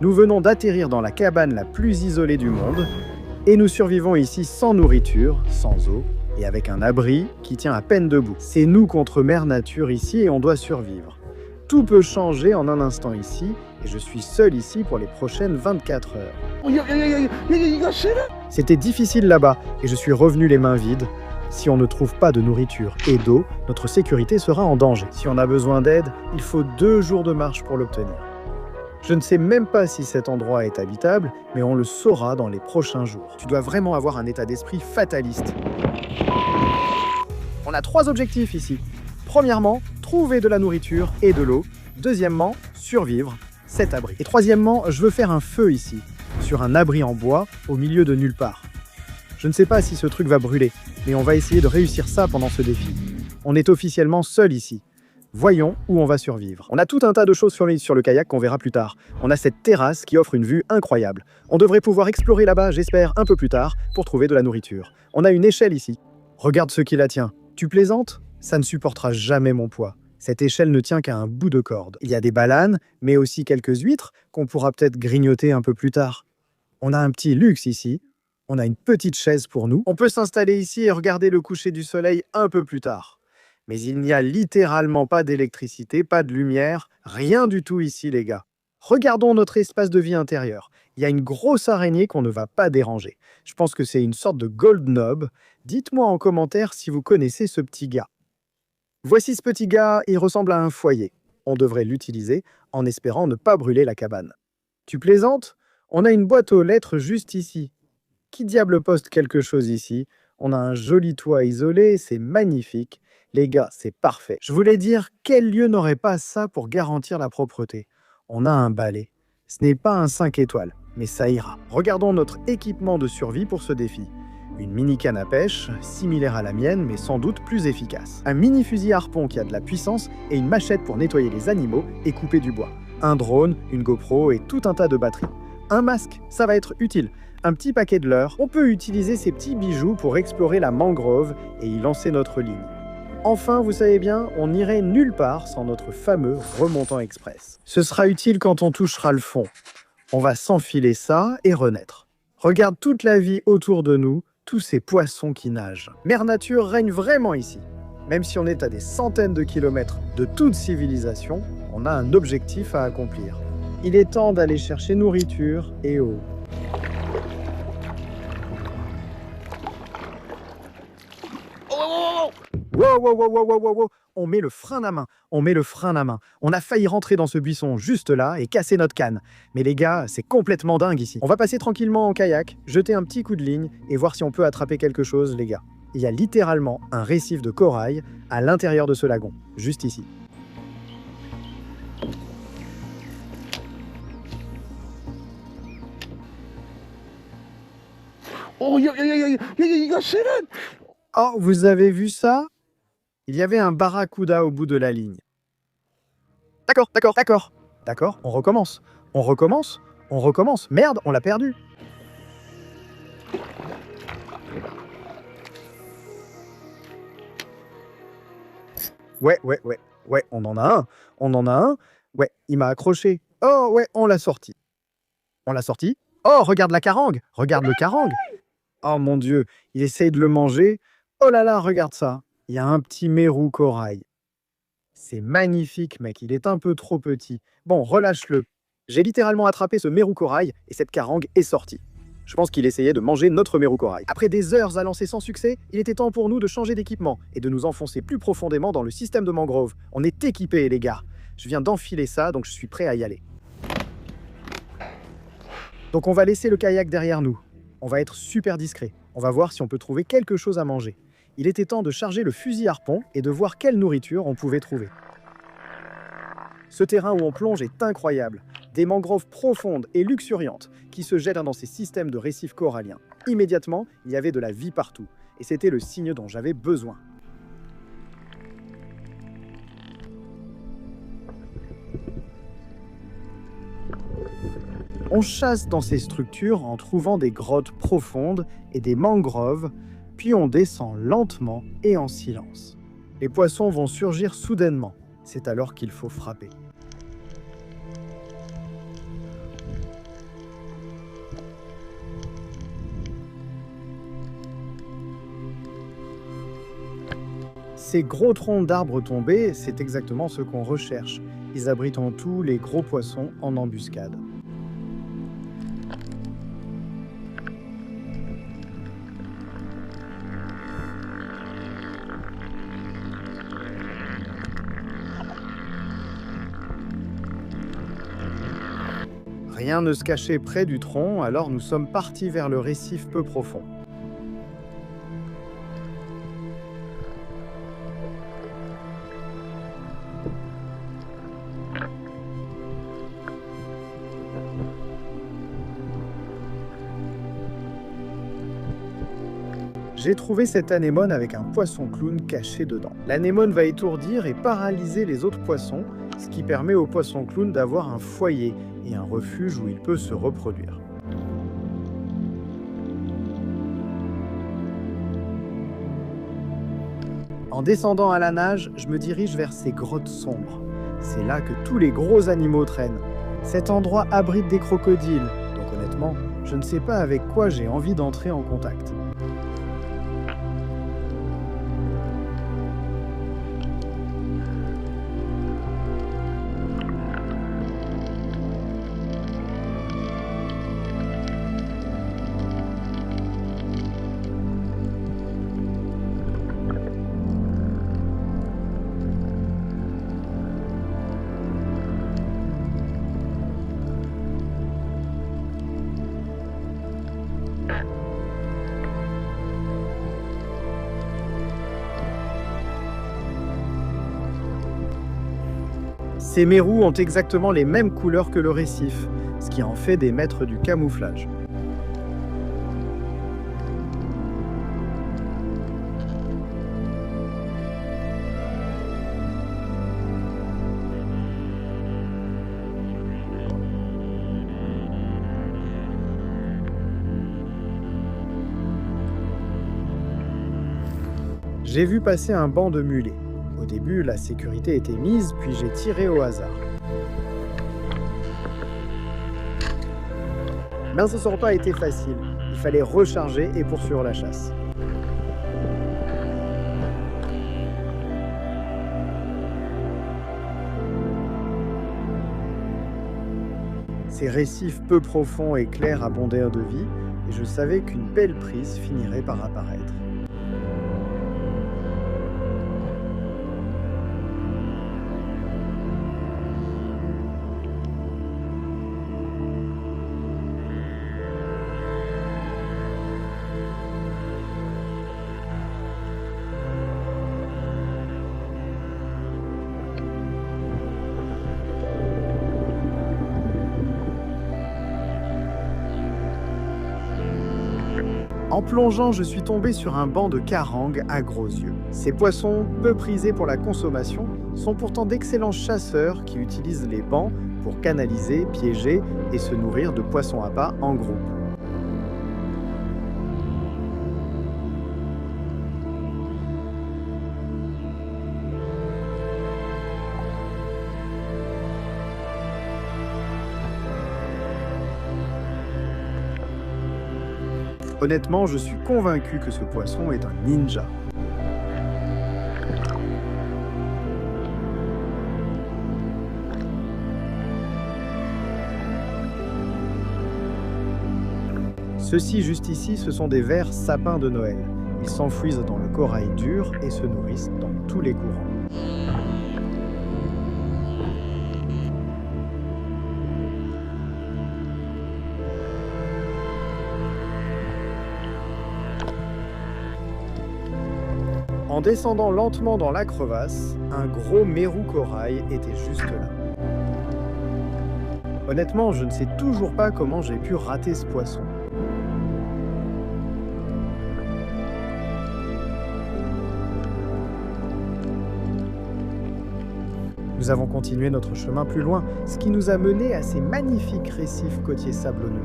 Nous venons d'atterrir dans la cabane la plus isolée du monde et nous survivons ici sans nourriture, sans eau et avec un abri qui tient à peine debout. C'est nous contre Mère Nature ici et on doit survivre. Tout peut changer en un instant ici et je suis seul ici pour les prochaines 24 heures. C'était difficile là-bas et je suis revenu les mains vides. Si on ne trouve pas de nourriture et d'eau, notre sécurité sera en danger. Si on a besoin d'aide, il faut 2 jours de marche pour l'obtenir. Je ne sais même pas si cet endroit est habitable, mais on le saura dans les prochains jours. Tu dois vraiment avoir un état d'esprit fataliste. On a 3 objectifs ici. Premièrement, trouver de la nourriture et de l'eau. Deuxièmement, survivre cet abri. Et troisièmement, je veux faire un feu ici, sur un abri en bois, au milieu de nulle part. Je ne sais pas si ce truc va brûler, mais on va essayer de réussir ça pendant ce défi. On est officiellement seul ici. Voyons où on va survivre. On a tout un tas de choses sur le kayak qu'on verra plus tard. On a cette terrasse qui offre une vue incroyable. On devrait pouvoir explorer là-bas, j'espère, un peu plus tard, pour trouver de la nourriture. On a une échelle ici. Regarde ce qui la tient. Tu plaisantes ? Ça ne supportera jamais mon poids. Cette échelle ne tient qu'à un bout de corde. Il y a des balanes, mais aussi quelques huîtres qu'on pourra peut-être grignoter un peu plus tard. On a un petit luxe ici. On a une petite chaise pour nous. On peut s'installer ici et regarder le coucher du soleil un peu plus tard. Mais il n'y a littéralement pas d'électricité, pas de lumière, rien du tout ici, les gars. Regardons notre espace de vie intérieur. Il y a une grosse araignée qu'on ne va pas déranger. Je pense que c'est une sorte de gold knob. Dites-moi en commentaire si vous connaissez ce petit gars. Voici ce petit gars, il ressemble à un foyer. On devrait l'utiliser en espérant ne pas brûler la cabane. Tu plaisantes ? On a une boîte aux lettres juste ici. Qui diable poste quelque chose ici ? On a un joli toit isolé, c'est magnifique. Les gars, c'est parfait. Je voulais dire, quel lieu n'aurait pas ça pour garantir la propreté ? On a un balai. Ce n'est pas un 5 étoiles, mais ça ira. Regardons notre équipement de survie pour ce défi. Une mini canne à pêche, similaire à la mienne, mais sans doute plus efficace. Un mini fusil harpon qui a de la puissance et une machette pour nettoyer les animaux et couper du bois. Un drone, une GoPro et tout un tas de batteries. Un masque, ça va être utile. Un petit paquet de leurre. On peut utiliser ces petits bijoux pour explorer la mangrove et y lancer notre ligne. Enfin, vous savez bien, on n'irait nulle part sans notre fameux remontant express. Ce sera utile quand on touchera le fond. On va s'enfiler ça et renaître. Regarde toute la vie autour de nous, tous ces poissons qui nagent. Mère Nature règne vraiment ici. Même si on est à des centaines de kilomètres de toute civilisation, on a un objectif à accomplir. Il est temps d'aller chercher nourriture et eau. Wow. On met le frein à main. On a failli rentrer dans ce buisson juste là et casser notre canne. Mais les gars, c'est complètement dingue ici. On va passer tranquillement en kayak, jeter un petit coup de ligne et voir si on peut attraper quelque chose, les gars. Il y a littéralement un récif de corail à l'intérieur de ce lagon, juste ici. Oh, vous avez vu ça ? Il y avait un barracuda au bout de la ligne. D'accord, on recommence. Merde, on l'a perdu. Ouais, on en a un. Ouais, il m'a accroché. Oh, ouais, on l'a sorti. Oh, regarde la carangue. Regarde le carangue. Oh mon Dieu, il essaye de le manger. Oh là là, regarde ça. Il y a un petit mérou corail. C'est magnifique, mec. Il est un peu trop petit. Bon, relâche-le. J'ai littéralement attrapé ce mérou corail et cette carangue est sortie. Je pense qu'il essayait de manger notre mérou corail. Après des heures à lancer sans succès, il était temps pour nous de changer d'équipement et de nous enfoncer plus profondément dans le système de mangrove. On est équipés, les gars. Je viens d'enfiler ça, donc je suis prêt à y aller. Donc on va laisser le kayak derrière nous. On va être super discret. On va voir si on peut trouver quelque chose à manger. Il était temps de charger le fusil harpon et de voir quelle nourriture on pouvait trouver. Ce terrain où on plonge est incroyable. Des mangroves profondes et luxuriantes qui se jettent dans ces systèmes de récifs coralliens. Immédiatement, il y avait de la vie partout. Et c'était le signe dont j'avais besoin. On chasse dans ces structures en trouvant des grottes profondes et des mangroves, puis on descend lentement et en silence. Les poissons vont surgir soudainement. C'est alors qu'il faut frapper. Ces gros troncs d'arbres tombés, c'est exactement ce qu'on recherche. Ils abritent en tout les gros poissons en embuscade. Rien ne se cachait près du tronc, alors nous sommes partis vers le récif peu profond. J'ai trouvé cette anémone avec un poisson clown caché dedans. L'anémone va étourdir et paralyser les autres poissons, ce qui permet au poisson clown d'avoir un foyer et un refuge où il peut se reproduire. En descendant à la nage, je me dirige vers ces grottes sombres. C'est là que tous les gros animaux traînent. Cet endroit abrite des crocodiles, donc honnêtement, je ne sais pas avec quoi j'ai envie d'entrer en contact. Ces mérous ont exactement les mêmes couleurs que le récif, ce qui en fait des maîtres du camouflage. J'ai vu passer un banc de mulets. Au début, la sécurité était mise, puis j'ai tiré au hasard. Mais ce n'aura pas été facile. Il fallait recharger et poursuivre la chasse. Ces récifs peu profonds et clairs abondèrent de vie, et je savais qu'une belle prise finirait par apparaître. En plongeant, je suis tombé sur un banc de carangues à gros yeux. Ces poissons, peu prisés pour la consommation, sont pourtant d'excellents chasseurs qui utilisent les bancs pour canaliser, piéger et se nourrir de poissons appâts en groupe. Honnêtement, je suis convaincu que ce poisson est un ninja. Ceux-ci, juste ici, ce sont des vers sapins de Noël. Ils s'enfouissent dans le corail dur et se nourrissent dans tous les courants. En descendant lentement dans la crevasse, un gros mérou corail était juste là. Honnêtement, je ne sais toujours pas comment j'ai pu rater ce poisson. Nous avons continué notre chemin plus loin, ce qui nous a mené à ces magnifiques récifs côtiers sablonneux.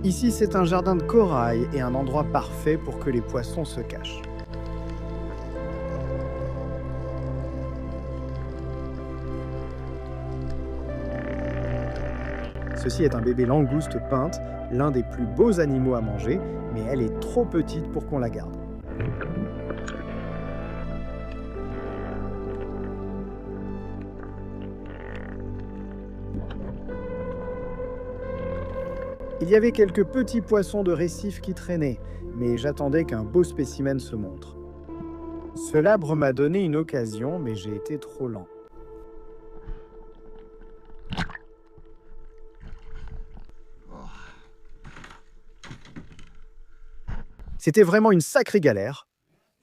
Ici, c'est un jardin de corail et un endroit parfait pour que les poissons se cachent. Ceci est un bébé langouste peinte, l'un des plus beaux animaux à manger, mais elle est trop petite pour qu'on la garde. Il y avait quelques petits poissons de récif qui traînaient, mais j'attendais qu'un beau spécimen se montre. Ce labre m'a donné une occasion, mais j'ai été trop lent. C'était vraiment une sacrée galère.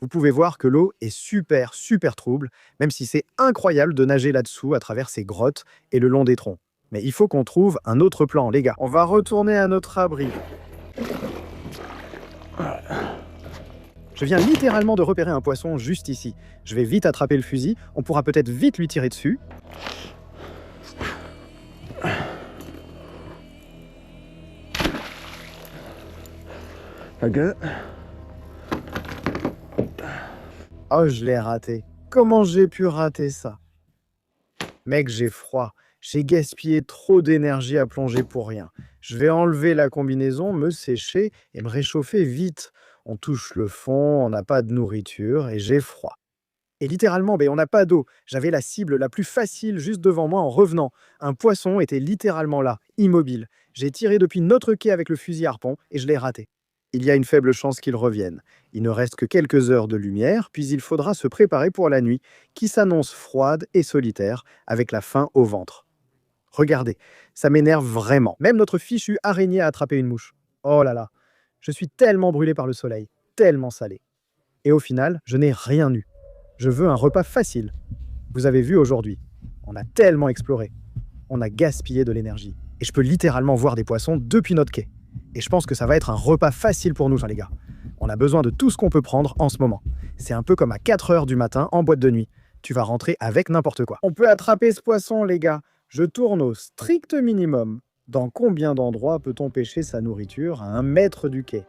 Vous pouvez voir que l'eau est super trouble, même si c'est incroyable de nager là-dessous à travers ces grottes et le long des troncs. Mais il faut qu'on trouve un autre plan, les gars. On va retourner à notre abri. Je viens littéralement de repérer un poisson juste ici. Je vais vite attraper le fusil, on pourra peut-être vite lui tirer dessus. Okay. Oh, je l'ai raté. Comment j'ai pu rater ça? Mec, j'ai froid. J'ai gaspillé trop d'énergie à plonger pour rien. Je vais enlever la combinaison, me sécher et me réchauffer vite. On touche le fond, on n'a pas de nourriture et j'ai froid. Et littéralement, on n'a pas d'eau. J'avais la cible la plus facile juste devant moi en revenant. Un poisson était littéralement là, immobile. J'ai tiré depuis notre quai avec le fusil harpon et je l'ai raté. Il y a une faible chance qu'il revienne. Il ne reste que quelques heures de lumière, puis il faudra se préparer pour la nuit, qui s'annonce froide et solitaire, avec la faim au ventre. Regardez, ça m'énerve vraiment. Même notre fichue araignée a attrapé une mouche. Oh là là, je suis tellement brûlé par le soleil, tellement salé. Et au final, je n'ai rien eu. Je veux un repas facile. Vous avez vu aujourd'hui, on a tellement exploré. On a gaspillé de l'énergie. Et je peux littéralement voir des poissons depuis notre quai. Et je pense que ça va être un repas facile pour nous, les gars. On a besoin de tout ce qu'on peut prendre en ce moment. C'est un peu comme à 4 heures du matin en boîte de nuit. Tu vas rentrer avec n'importe quoi. On peut attraper ce poisson, les gars. Je tourne au strict minimum. Dans combien d'endroits peut-on pêcher sa nourriture à 1 mètre du quai?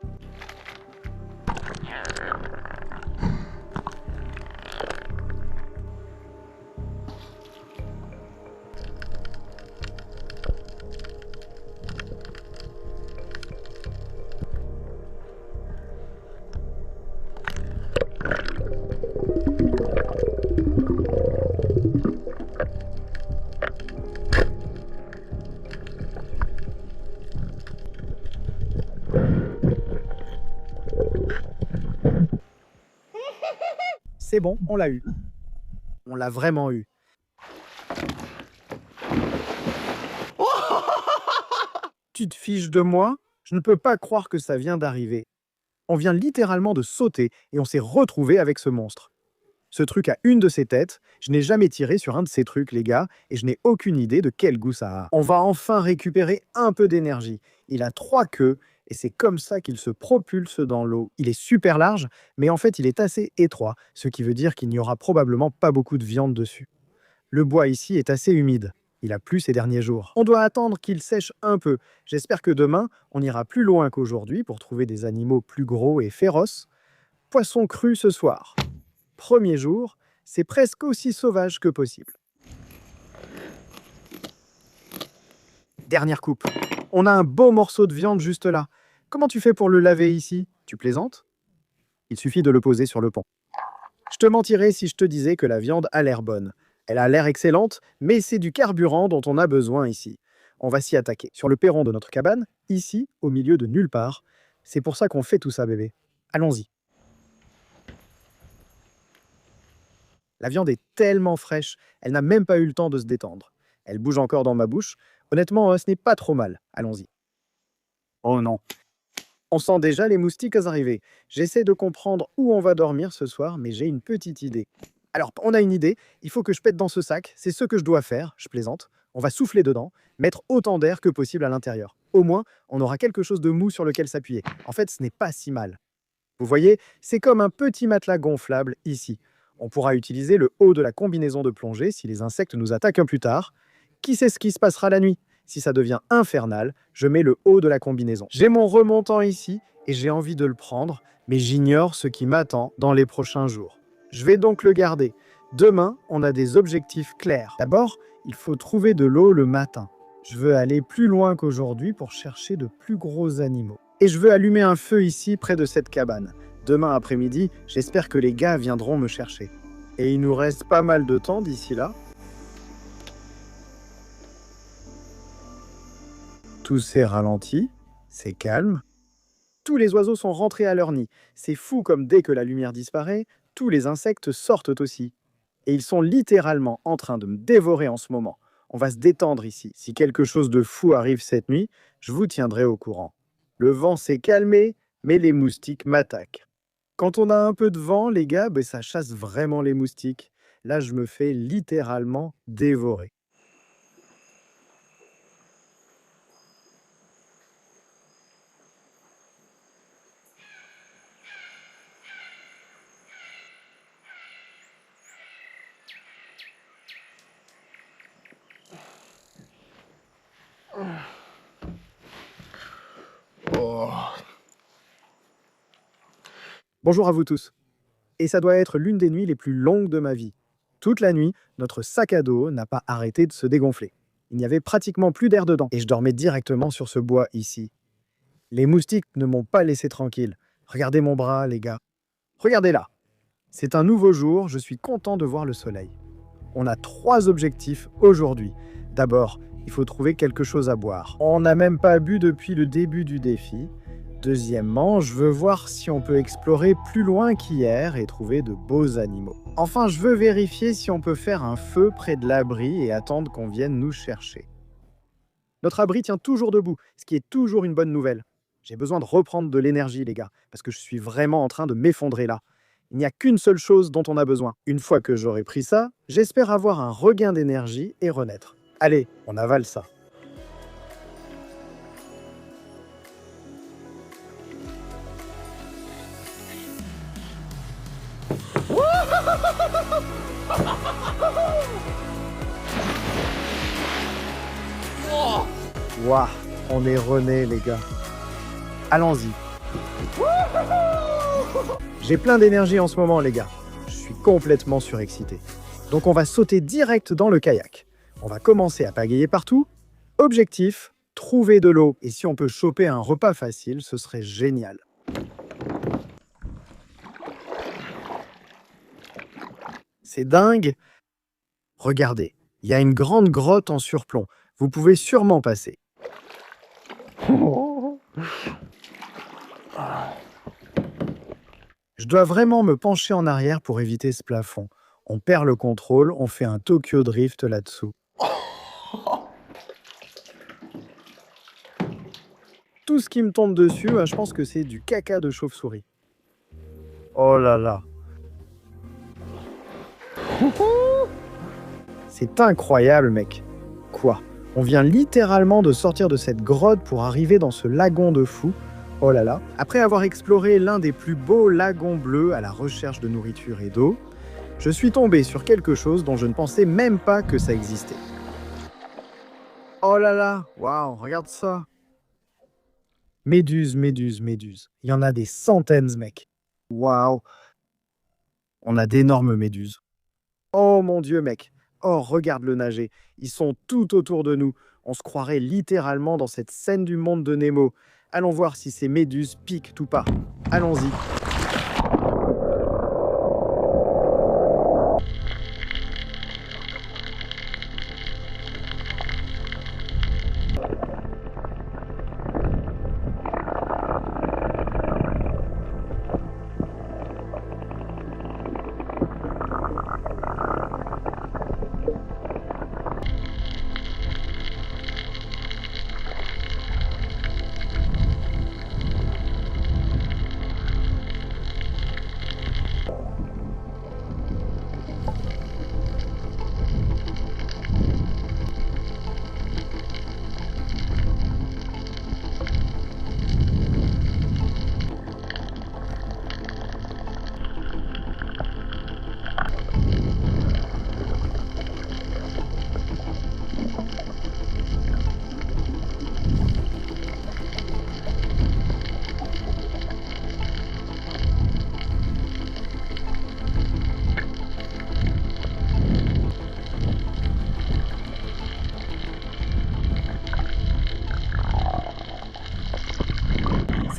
C'est bon, on l'a eu. On l'a vraiment eu. Tu te fiches de moi? Je ne peux pas croire que ça vient d'arriver. On vient littéralement de sauter et on s'est retrouvé avec ce monstre. Ce truc a une de ses têtes, je n'ai jamais tiré sur un de ces trucs, les gars, et je n'ai aucune idée de quel goût ça a. On va enfin récupérer un peu d'énergie. Il a 3 queues, et c'est comme ça qu'il se propulse dans l'eau. Il est super large, mais en fait il est assez étroit, ce qui veut dire qu'il n'y aura probablement pas beaucoup de viande dessus. Le bois ici est assez humide. Il a plu ces derniers jours. On doit attendre qu'il sèche un peu. J'espère que demain, on ira plus loin qu'aujourd'hui pour trouver des animaux plus gros et féroces. Poisson cru ce soir. Premier jour, c'est presque aussi sauvage que possible. Dernière coupe. On a un beau morceau de viande juste là. Comment tu fais pour le laver ici? Tu plaisantes? Il suffit de le poser sur le pont. Je te mentirais si je te disais que la viande a l'air bonne. Elle a l'air excellente, mais c'est du carburant dont on a besoin ici. On va s'y attaquer. Sur le perron de notre cabane, ici, au milieu de nulle part. C'est pour ça qu'on fait tout ça, bébé. Allons-y. La viande est tellement fraîche, elle n'a même pas eu le temps de se détendre. Elle bouge encore dans ma bouche. Honnêtement, ce n'est pas trop mal. Allons-y. Oh non. On sent déjà les moustiques arriver. J'essaie de comprendre où on va dormir ce soir, mais j'ai une petite idée. Alors, on a une idée. Il faut que je pète dans ce sac. C'est ce que je dois faire. Je plaisante. On va souffler dedans, mettre autant d'air que possible à l'intérieur. Au moins, on aura quelque chose de mou sur lequel s'appuyer. En fait, ce n'est pas si mal. Vous voyez, c'est comme un petit matelas gonflable ici. On pourra utiliser le haut de la combinaison de plongée si les insectes nous attaquent un plus tard. Qui sait ce qui se passera la nuit? Si ça devient infernal, je mets le haut de la combinaison. J'ai mon remontant ici et j'ai envie de le prendre, mais j'ignore ce qui m'attend dans les prochains jours. Je vais donc le garder. Demain, on a des objectifs clairs. D'abord, il faut trouver de l'eau le matin. Je veux aller plus loin qu'aujourd'hui pour chercher de plus gros animaux. Et je veux allumer un feu ici, près de cette cabane. Demain après-midi, j'espère que les gars viendront me chercher. Et il nous reste pas mal de temps d'ici là. Tout s'est ralenti, c'est calme. Tous les oiseaux sont rentrés à leur nid. C'est fou comme dès que la lumière disparaît, tous les insectes sortent aussi. Et ils sont littéralement en train de me dévorer en ce moment. On va se détendre ici. Si quelque chose de fou arrive cette nuit, je vous tiendrai au courant. Le vent s'est calmé, mais les moustiques m'attaquent. Quand on a un peu de vent, les gars, ça chasse vraiment les moustiques. Là, je me fais littéralement dévorer. Bonjour à vous tous. Et ça doit être l'une des nuits les plus longues de ma vie. Toute la nuit, notre sac à dos n'a pas arrêté de se dégonfler. Il n'y avait pratiquement plus d'air dedans et je dormais directement sur ce bois ici. Les moustiques ne m'ont pas laissé tranquille. Regardez mon bras, les gars. Regardez là. C'est un nouveau jour, je suis content de voir le soleil. On a 3 objectifs aujourd'hui. D'abord, il faut trouver quelque chose à boire. On n'a même pas bu depuis le début du défi. Deuxièmement, je veux voir si on peut explorer plus loin qu'hier et trouver de beaux animaux. Enfin, je veux vérifier si on peut faire un feu près de l'abri et attendre qu'on vienne nous chercher. Notre abri tient toujours debout, ce qui est toujours une bonne nouvelle. J'ai besoin de reprendre de l'énergie, les gars, parce que je suis vraiment en train de m'effondrer là. Il n'y a qu'une seule chose dont on a besoin. Une fois que j'aurai pris ça, j'espère avoir un regain d'énergie et renaître. Allez, on avale ça. Waouh, on est rené, les gars. Allons-y. J'ai plein d'énergie en ce moment, les gars. Je suis complètement surexcité. Donc on va sauter direct dans le kayak. On va commencer à pagayer partout. Objectif, trouver de l'eau. Et si on peut choper un repas facile, ce serait génial. C'est dingue. Regardez, il y a une grande grotte en surplomb. Vous pouvez sûrement passer. Je dois vraiment me pencher en arrière pour éviter ce plafond. On perd le contrôle, on fait un Tokyo Drift là-dessous. Tout ce qui me tombe dessus, je pense que c'est du caca de chauve-souris. Oh là là. C'est incroyable, mec. Quoi? On vient littéralement de sortir de cette grotte pour arriver dans ce lagon de fou. Oh là là. Après avoir exploré l'un des plus beaux lagons bleus à la recherche de nourriture et d'eau, je suis tombé sur quelque chose dont je ne pensais même pas que ça existait. Oh là là. Waouh, regarde ça. Méduses, méduses, méduses. Il y en a des centaines, mec. Waouh. On a d'énormes méduses. Oh mon Dieu, mec. Oh, regarde-le nager. Ils sont tout autour de nous. On se croirait littéralement dans cette scène du monde de Nemo. Allons voir si ces méduses piquent ou pas. Allons-y.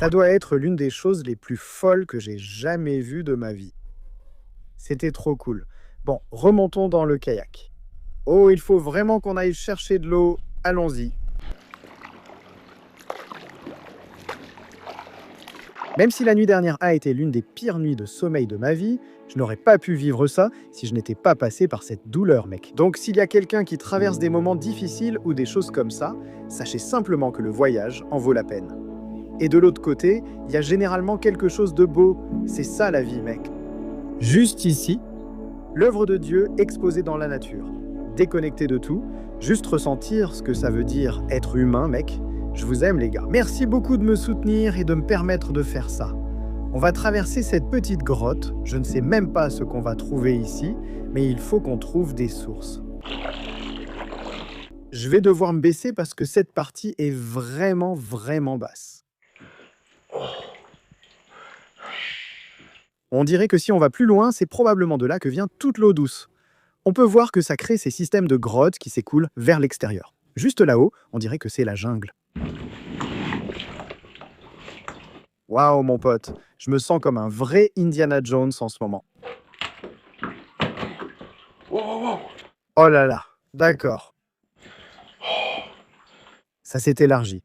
Ça doit être l'une des choses les plus folles que j'ai jamais vues de ma vie. C'était trop cool. Bon, remontons dans le kayak. Oh, il faut vraiment qu'on aille chercher de l'eau. Allons-y. Même si la nuit dernière a été l'une des pires nuits de sommeil de ma vie, je n'aurais pas pu vivre ça si je n'étais pas passé par cette douleur, mec. Donc s'il y a quelqu'un qui traverse des moments difficiles ou des choses comme ça, sachez simplement que le voyage en vaut la peine. Et de l'autre côté, il y a généralement quelque chose de beau. C'est ça la vie, mec. Juste ici, l'œuvre de Dieu exposée dans la nature. Déconnecté de tout, juste ressentir ce que ça veut dire être humain, mec. Je vous aime, les gars. Merci beaucoup de me soutenir et de me permettre de faire ça. On va traverser cette petite grotte. Je ne sais même pas ce qu'on va trouver ici, mais il faut qu'on trouve des sources. Je vais devoir me baisser parce que cette partie est vraiment basse. On dirait que si on va plus loin, c'est probablement de là que vient toute l'eau douce. On peut voir que ça crée ces systèmes de grottes qui s'écoulent vers l'extérieur. Juste là-haut, on dirait que c'est la jungle. Waouh, mon pote, je me sens comme un vrai Indiana Jones en ce moment. Oh là là, d'accord. Ça s'est élargi.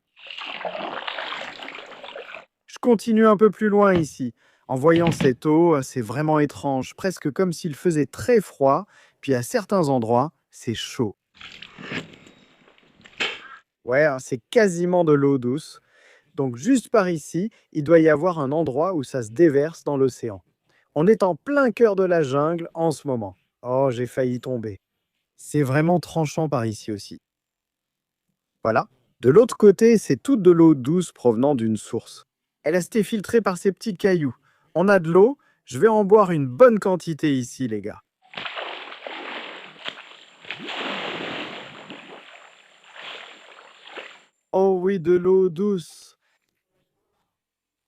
Je continue un peu plus loin ici. En voyant cette eau, c'est vraiment étrange, presque comme s'il faisait très froid, puis à certains endroits, c'est chaud. Ouais, c'est quasiment de l'eau douce. Donc juste par ici, il doit y avoir un endroit où ça se déverse dans l'océan. On est en plein cœur de la jungle en ce moment. Oh, j'ai failli tomber. C'est vraiment tranchant par ici aussi. Voilà. De l'autre côté, c'est toute de l'eau douce provenant d'une source. Elle a été filtrée par ces petits cailloux. On a de l'eau, je vais en boire une bonne quantité ici, les gars. Oh oui, de l'eau douce.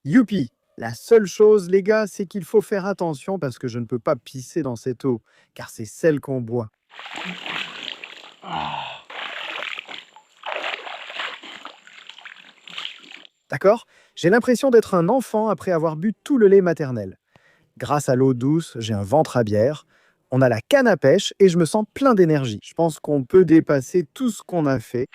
Youpi! La seule chose, les gars, c'est qu'il faut faire attention parce que je ne peux pas pisser dans cette eau, car c'est celle qu'on boit. D'accord? J'ai l'impression d'être un enfant après avoir bu tout le lait maternel. Grâce à l'eau douce, j'ai un ventre à bière, on a la canne à pêche et je me sens plein d'énergie. Je pense qu'on peut dépasser tout ce qu'on a fait.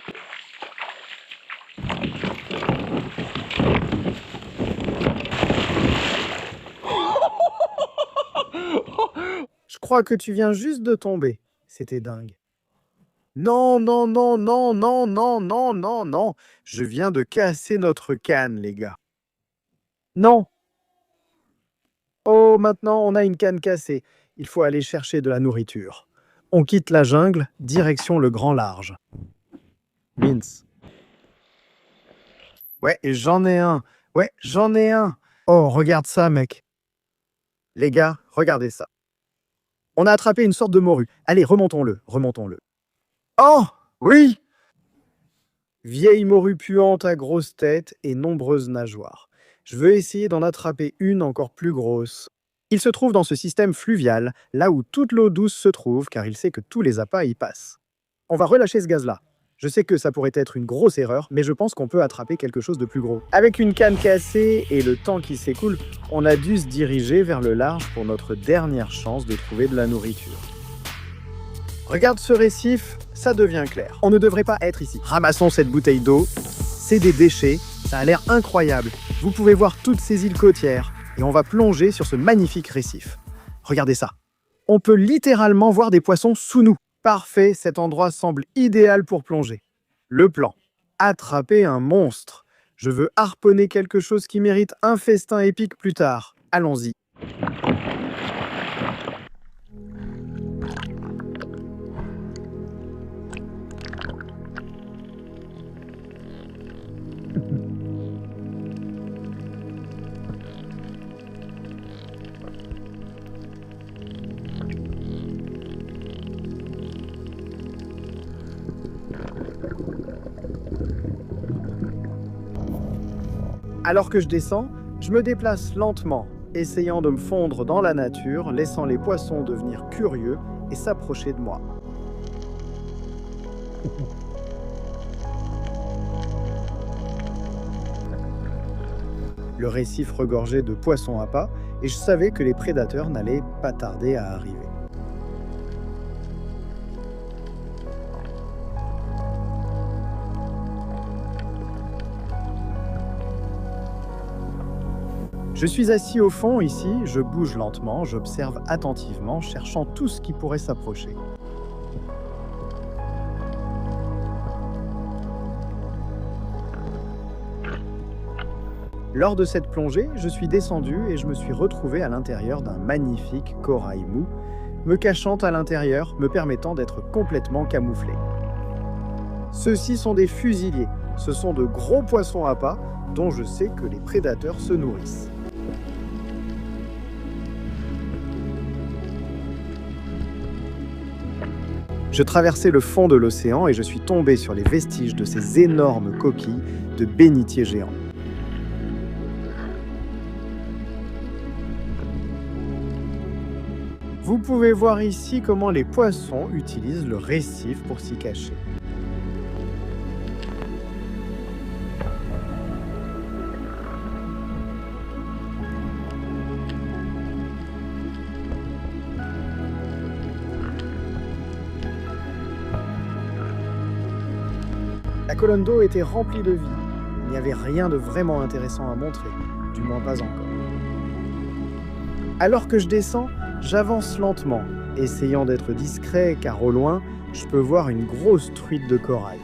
Je crois que tu viens juste de tomber. C'était dingue. Non, non, non, non, non, non, non, non, non. Je viens de casser notre canne, les gars. Non. Oh, maintenant, on a une canne cassée. Il faut aller chercher de la nourriture. On quitte la jungle, direction le grand large. Mince. Ouais, j'en ai un. Ouais, j'en ai un. Oh, regarde ça, mec. Les gars, regardez ça. On a attrapé une sorte de morue. Allez, remontons-le, remontons-le. Oh, oui! Vieille morue puante à grosse tête et nombreuses nageoires. Je veux essayer d'en attraper une encore plus grosse. Il se trouve dans ce système fluvial, là où toute l'eau douce se trouve, car il sait que tous les appâts y passent. On va relâcher ce gaz-là. Je sais que ça pourrait être une grosse erreur, mais je pense qu'on peut attraper quelque chose de plus gros. Avec une canne cassée et le temps qui s'écoule, on a dû se diriger vers le large pour notre dernière chance de trouver de la nourriture. Regarde ce récif, ça devient clair. On ne devrait pas être ici. Ramassons cette bouteille d'eau. C'est des déchets, ça a l'air incroyable. Vous pouvez voir toutes ces îles côtières et on va plonger sur ce magnifique récif. Regardez ça. On peut littéralement voir des poissons sous nous. Parfait, cet endroit semble idéal pour plonger. Le plan. Attraper un monstre. Je veux harponner quelque chose qui mérite un festin épique plus tard. Allons-y. Alors que je descends, je me déplace lentement, essayant de me fondre dans la nature, laissant les poissons devenir curieux et s'approcher de moi. Le récif regorgeait de poissons appâts et je savais que les prédateurs n'allaient pas tarder à arriver. Je suis assis au fond ici, je bouge lentement, j'observe attentivement, cherchant tout ce qui pourrait s'approcher. Lors de cette plongée, je suis descendu et je me suis retrouvé à l'intérieur d'un magnifique corail mou, me cachant à l'intérieur, me permettant d'être complètement camouflé. Ceux-ci sont des fusiliers, ce sont de gros poissons appâts dont je sais que les prédateurs se nourrissent. Je traversais le fond de l'océan et je suis tombé sur les vestiges de ces énormes coquilles de bénitiers géants. Vous pouvez voir ici comment les poissons utilisent le récif pour s'y cacher. La colonne d'eau était remplie de vie. Il n'y avait rien de vraiment intéressant à montrer, du moins pas encore. Alors que je descends, j'avance lentement, essayant d'être discret car au loin, je peux voir une grosse truite de corail.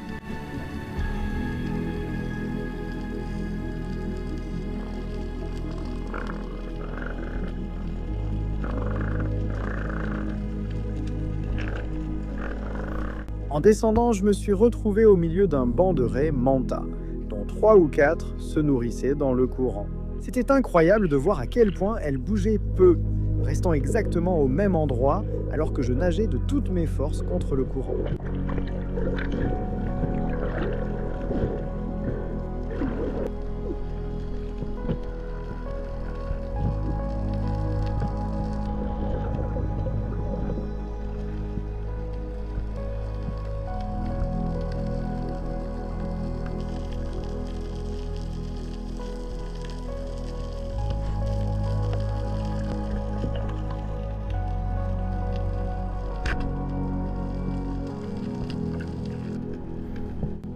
En descendant, je me suis retrouvé au milieu d'un banc de raies manta, dont 3 ou 4 se nourrissaient dans le courant. C'était incroyable de voir à quel point elles bougeaient peu, restant exactement au même endroit alors que je nageais de toutes mes forces contre le courant.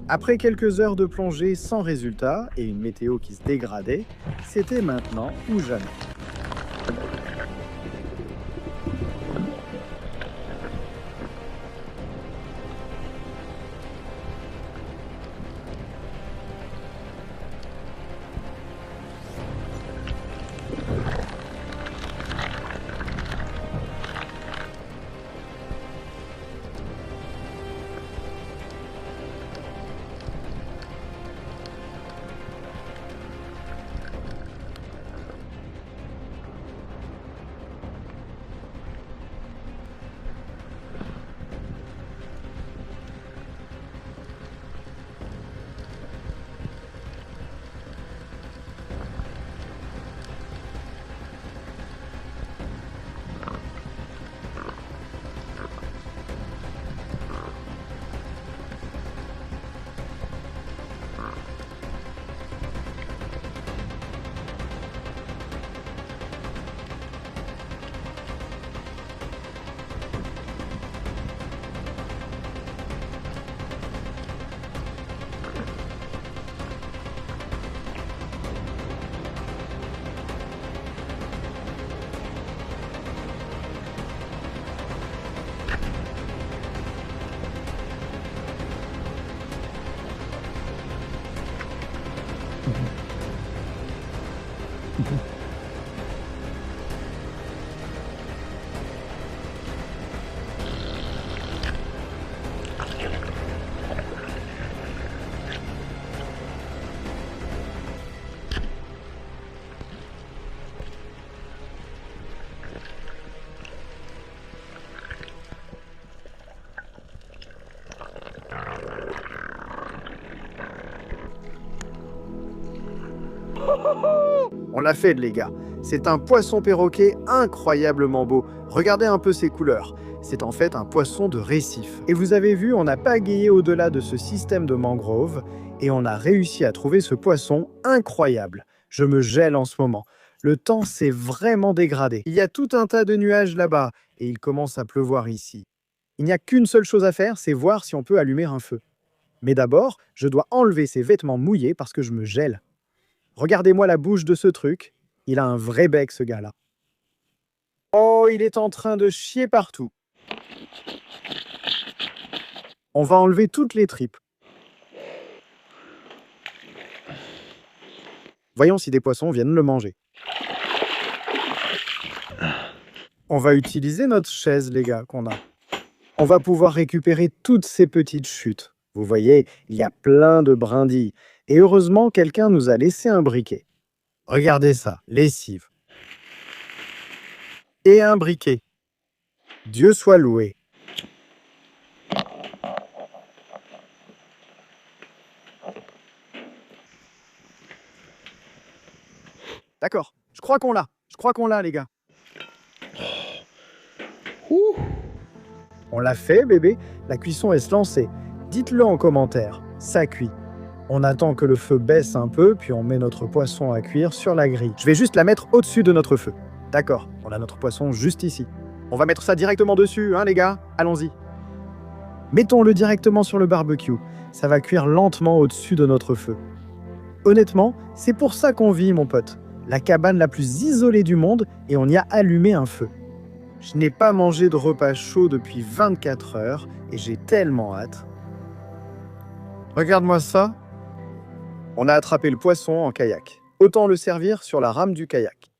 Après quelques heures de plongée sans résultat et une météo qui se dégradait, c'était maintenant ou jamais. On l'a fait, les gars. C'est un poisson perroquet incroyablement beau. Regardez un peu ses couleurs. C'est en fait un poisson de récif. Et vous avez vu, on n'a pas gayé au-delà de ce système de mangroves et on a réussi à trouver ce poisson incroyable. Je me gèle en ce moment. Le temps s'est vraiment dégradé. Il y a tout un tas de nuages là-bas et il commence à pleuvoir ici. Il n'y a qu'une seule chose à faire, c'est voir si on peut allumer un feu. Mais d'abord, je dois enlever ces vêtements mouillés parce que je me gèle. Regardez-moi la bouche de ce truc. Il a un vrai bec, ce gars-là. Oh, il est en train de chier partout. On va enlever toutes les tripes. Voyons si des poissons viennent le manger. On va utiliser notre chaise, les gars, qu'on a. On va pouvoir récupérer toutes ces petites chutes. Vous voyez, il y a plein de brindilles. Et heureusement, quelqu'un nous a laissé un briquet. Regardez ça, lessive. Et un briquet. Dieu soit loué. D'accord, je crois qu'on l'a. Je crois qu'on l'a, les gars. On l'a fait, bébé. La cuisson est se lancer. Dites-le en commentaire. Ça cuit. On attend que le feu baisse un peu, puis on met notre poisson à cuire sur la grille. Je vais juste la mettre au-dessus de notre feu. D'accord, on a notre poisson juste ici. On va mettre ça directement dessus, hein, les gars? Allons-y. Mettons-le directement sur le barbecue. Ça va cuire lentement au-dessus de notre feu. Honnêtement, c'est pour ça qu'on vit, mon pote. La cabane la plus isolée du monde et on y a allumé un feu. Je n'ai pas mangé de repas chaud depuis 24 heures et j'ai tellement hâte. Regarde-moi ça. On a attrapé le poisson en kayak. Autant le servir sur la rame du kayak.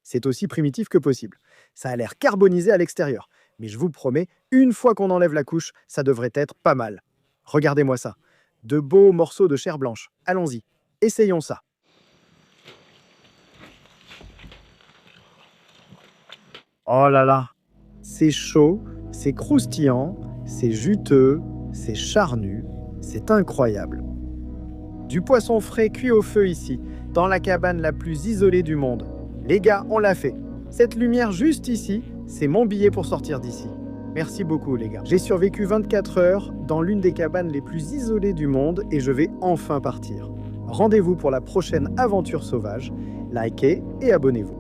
C'est aussi primitif que possible. Ça a l'air carbonisé à l'extérieur. Mais je vous promets, une fois qu'on enlève la couche, ça devrait être pas mal. Regardez-moi ça. De beaux morceaux de chair blanche. Allons-y, essayons ça. Oh là là, c'est chaud, c'est croustillant, c'est juteux, c'est charnu, c'est incroyable. Du poisson frais cuit au feu ici, dans la cabane la plus isolée du monde. Les gars, on l'a fait. Cette lumière juste ici, c'est mon billet pour sortir d'ici. Merci beaucoup les gars. J'ai survécu 24 heures dans l'une des cabanes les plus isolées du monde et je vais enfin partir. Rendez-vous pour la prochaine aventure sauvage. Likez et abonnez-vous.